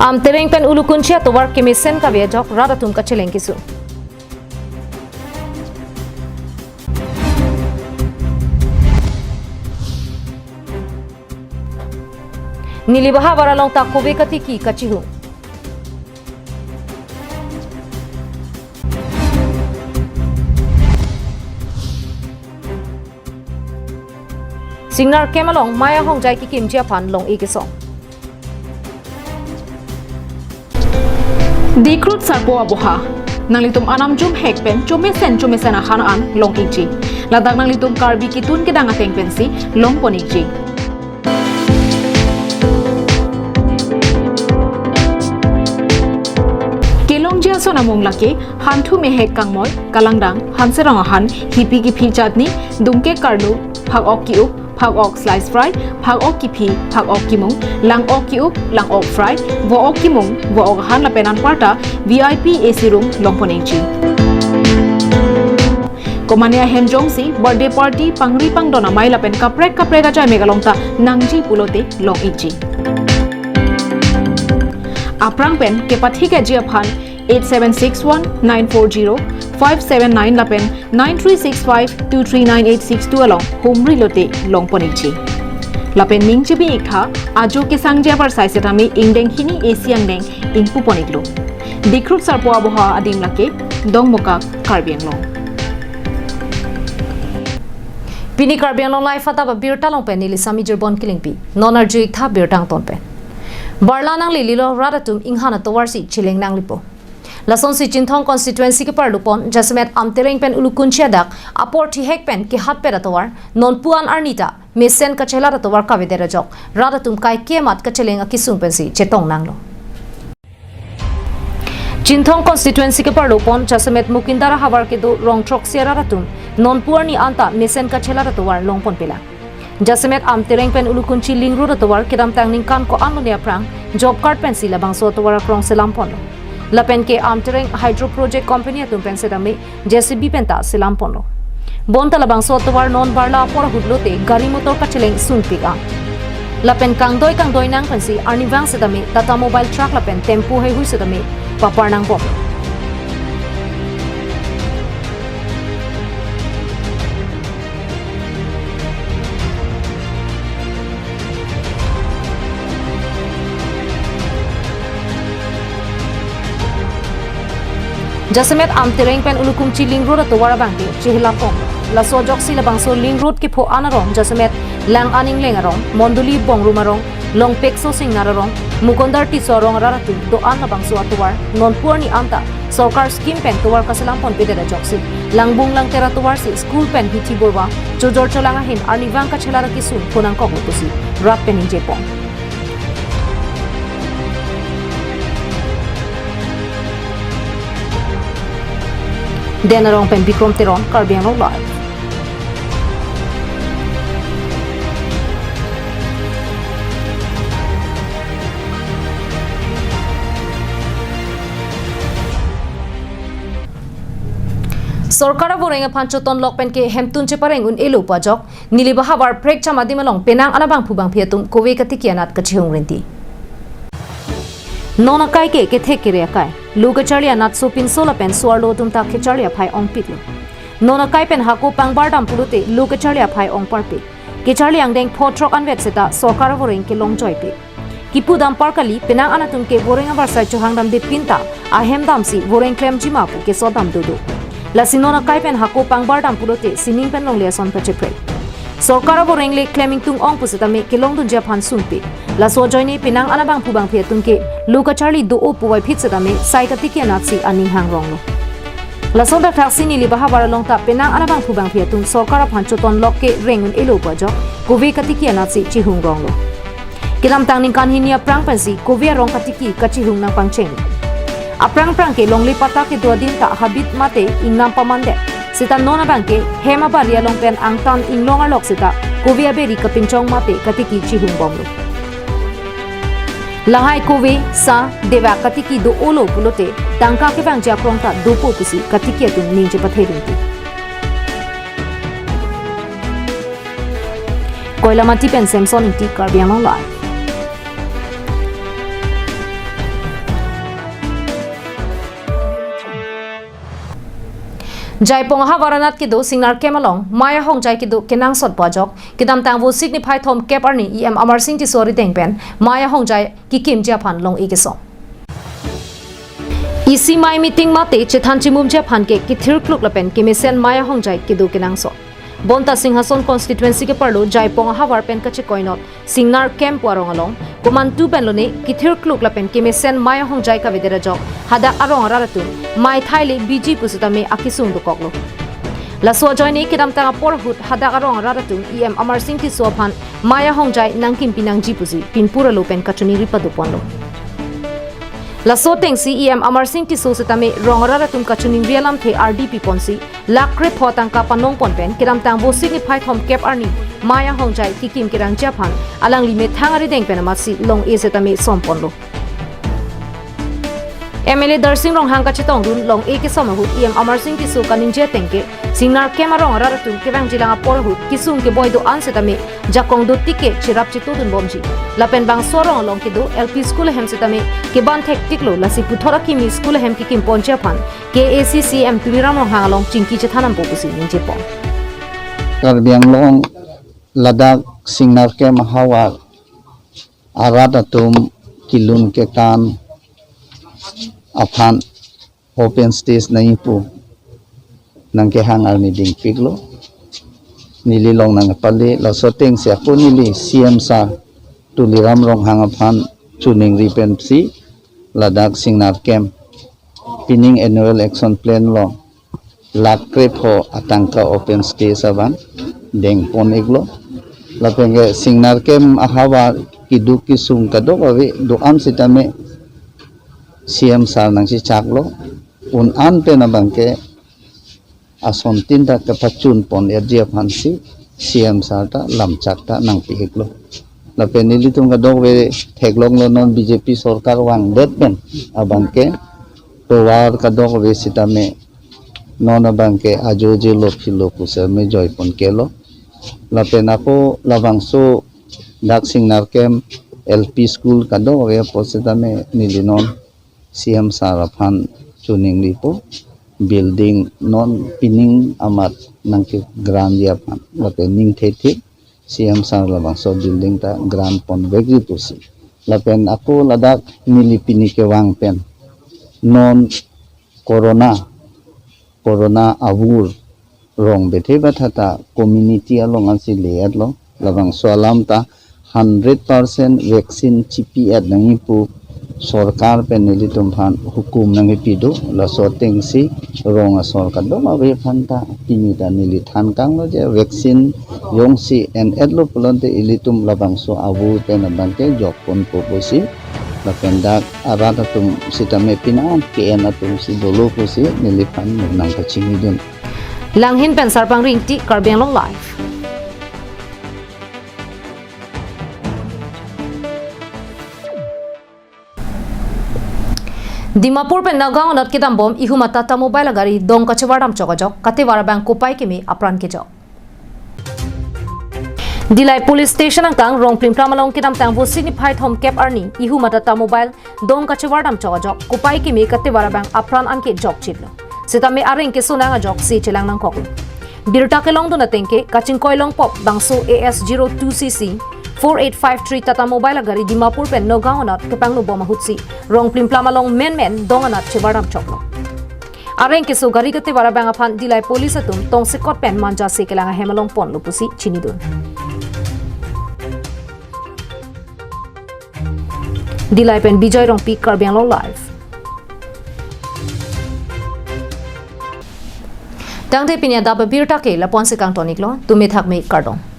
tereng pen ulu kuncia towar kemisen ka bejok rada tum ka cheleng kisu. Nilibaha waralong ta kobe katiki kachihu. Singnar kemalong maya hong jai ki kim chia phan long ikisong. Dikrut sarpo aboha nanglitum anam jum hekpen chumesen ahan an long ikji ladak nanglitum karbi kitun ke danga tengpensi long ponikji kelong jia sona monglake hantu mehek kangmoy kalangdang hanserang ahan hipi ki phi chatni dumke karlu phak ok ki up phak ok slice fry phak ok ki phi phak ok ki mung lang ok ki up lang ok fry vo ok ki mung vo ok han la penan parta VIP AC room longponengji komania hemjong si birthday party pangri pangdona mai la pen kaprek ga jai megalongta nangji pulote long ikji aprang pen ke pathi ke jia phan 8761940579 la pen 9365239862 along homri lote longponengji la pen ningchi bi ikha ajo ke sangjia par saisetami ingdeng hini asiang deng ingpu poniklo dikrut sarpo aboha adim lake dongmoka karbiang long Pini karbiang long life ata Abirta long pen nili sami jerbon kilingpi nonar juik tha birtang ton pen barla nang lililo radatum inghana towarsi chileng nang lipo lason si chinthong constituency ke parlupon jasmet amtereng pen ulukunchia dak apor thi hek pen ke hat pera towar non puan arnita mesen ka chela towar ka vedera jok radatum kai kemat ka cheleng akisung pen si chetong nanglo Chinthong constituency ke parlupon jasmet mukindara habar ke do rong trok sera ratum non puarni anta mesen ka chela towar longpon pela jasmet amtereng pen ulukunchi lingru towar kedam tangning kan ko anunia prang job card pen si labang so towar krong selampon lapen ke amtereng hydro project company atum pen sedame JCB penta selampon lo bonta labang so towar non barla por hudlote gari motor ka cheleng sun pika lapen kangdoi nang pen si arnivang sedame tata mobile truck lapen tempo he hui sedame papar nang pop Jasmet amtereng pen ulukum chi ling road towara bangke chihla pom la so joksi la bangso ling road ki pho anarong jasmet lang aning lengarong monduli bongrumarong long pekso sing nararong mukondar ti sorong raratu do an la bangso atwar non purni anta sarkar scheme pen towar kasalam pon pedera joksi langbung lang tera towar si school pen hithi borwa jojor cholanga hin arnivang ka chelara ki sun phonang ko hotusi rat pen je pom Denarong pen Bikrom Teron karbiang long live Sorkara boreng panchoton lokpen ke hemtun chepareng un elu pajok nilibaha war prek chamadi malong penang anabang phubang phiatum kowe katikianat kachhung renti Nona kai ke thekere kai luga charlia nat so pin sola pen suarlo tum ta ke charlia phai ong pitlo nona kai pen hako pangbar dam pulute luga charlia phai ong parpe ke charlia ang deng photrok anvet seta sokar boreng ke long joy pe kipu dam parkali penang anatum ke boreng abar sai chohang dam de pinta ahem dam si boreng klem jima pu ke sodam dudu la sinona kai pen hako pangbar dam pulute sining pen long le son pa chepre Sorkara boreng le claiming tung ong pusata me kelong dun jia phan sumpi la so joini pinang anabang phubang phia tungke luka charlie do o puwai phit sada me saikati ke natsi ani hang rong lo la so da thaksi ni libaha baralong ta pinang anabang phubang phia tung sorkara phanchoton lokke rengun elo pajo kowe kati ke natsi chi hung rong lo kilam tang ning kan hinia prang pansi kowe rong kati ki kachi hung nang pangcheng aprang prang ke longli pata ke dodin ta habit mate ingnam pamande Sita nona bangke hema baria longpen angtan inglonga lok sita kovia beri kapinchong mate katiki chihung bomlo lahai kove sa deva katiki do olo pulote tangka ke bang jakrong ta dopo kusi katiki atun ninje pathedunti koila mati pen samson inti karbiang long live Jaipong Havaranat kido singnar kemalong Maya Hong Jai kido kenang sot pajok kidam tang wo signify thom kep arni em Amar Singh ti sori tengpen Maya Hong Jai ki kim japan long ikiso isi mai meeting mate chethan chimum japan ke kithir kluk lapen kimesen Maya Hong Jai kido kenang sot Bonta Singhason constituency ke parlo Jaipong Havar pen kache koinot singnar camp warong along kumantu penlone kithir kluk lapen kimesen Maya Hong Jai ka vedera jok hada arong raratun mai thaile bg pusutame akisung dukoklo laswa joini kidam tanga porhut hada arong raratun em Amar Singh ti sophan Maya Hong Jai nangkim pinang jipusi pinpura lo pen kachuni ripaduponlo Laso tengsi em Amar Singh ti so setame rongara tum kachuning rialam the RDP ponsi lakre photang ka panong ponpen kiram tang bo signify thom kep arni Maya Hong Jai kikim kirang japan alang lime thangari deng penamasi long e setame somponlo MLA Darsing rong hang ka chitong run long e ke somahu em Amar Singh ti so kaninje tengke singnar kemarong raratum kebang jilanga porhut kisung ke boydo an setame jakong do tike chirap chitudun bomji lapen bang sorong long kido LP school hem setame ke ban thek tiklo lasi puthora kimi school hem ki kim ponche phan KACCM tumiram rong hang long chingki chethanam popusi ninje pon Karbiang long Ladakh singnar ke mahawa aradatum kilun ke kan aphan open stage nahi pu nang ke hang arni ding piglo nili long nang pali lo soteng se punili CM sa tuliram rong hang aphan chuning repensi Ladakh singnar camp pinning annual action plan lo lakre pho atangka open stage aban deng pon iglo lapenge singnar camp ahawa kidu kisung kadok awi do am sitame CM sar nang si chaklo un an pe na bangke ason tinda ka pachun pon erjia phansi CM sar ta lamchak ta nang piklo la pe nili tung ka dog we theklong lo non BJP sarkar wang det ben abangke to war ka dog we sitame non abangke ajoje lo philo puse me joy pon kelo la pe nako labangso dak singnar kem LP school ka dog we positame nili non CM Saraphan tuning lipo building non pinning amat nangke grand yapan lape ning theti CM Sar labang so building ta grand pon begi pusi lapen aku Ladakh mili pini ke wang pen non corona abur rong bethe bathata community along ansi lead lo labang so alam ta 100% vaccine chipi at nangi pu सरकार पे नीली तुम्हान हुकुम नंगे पिदो लसोतें सी रोंगा सरकार दो मावे Fanta पिनीता नीली थान Kong लो जे vaccine Yong C N एडलो पुलंते इली तुम लबांगसो आबू पे नबांके जोकपन पोपोसी लपेंदा आराधा तुम सितमे पिना के एना तुम सी दोलो पोसी नीली फान नंग कचिंगी दुन Langhin pen sarpang ring ti Karbiang long live Dimapur pe nagaon at kitam bom ihumata ta mobile gari dong kachewaram chokajok katewara bang kupai kimi apran ke jok Dilai police station angkang rong plim pramalong kitam tang bo signify thom cap arni ihumata ta mobile dong kachewaram chokajok kupai kimi katewara bang apran anke jok chiplo sitame areng ke sunanga jok si chelang nang koklo Abirta ke long do na tengke kaching koilong pop bangso AS02CC 4853 tata mobile gari Dimapur pen nogaonat kepangno boma hutsi rong plimplamalong men donganat chebaram choklo areng keso gari gate bara banga phan dilai police atum tong sekot pen manja se kelanga hemalong pon lupusi chinidun dilai pen bijoy rong pi Karbiang long live tangte pinya daba Abirta ke lapon se kang toniklo tume thak me kardong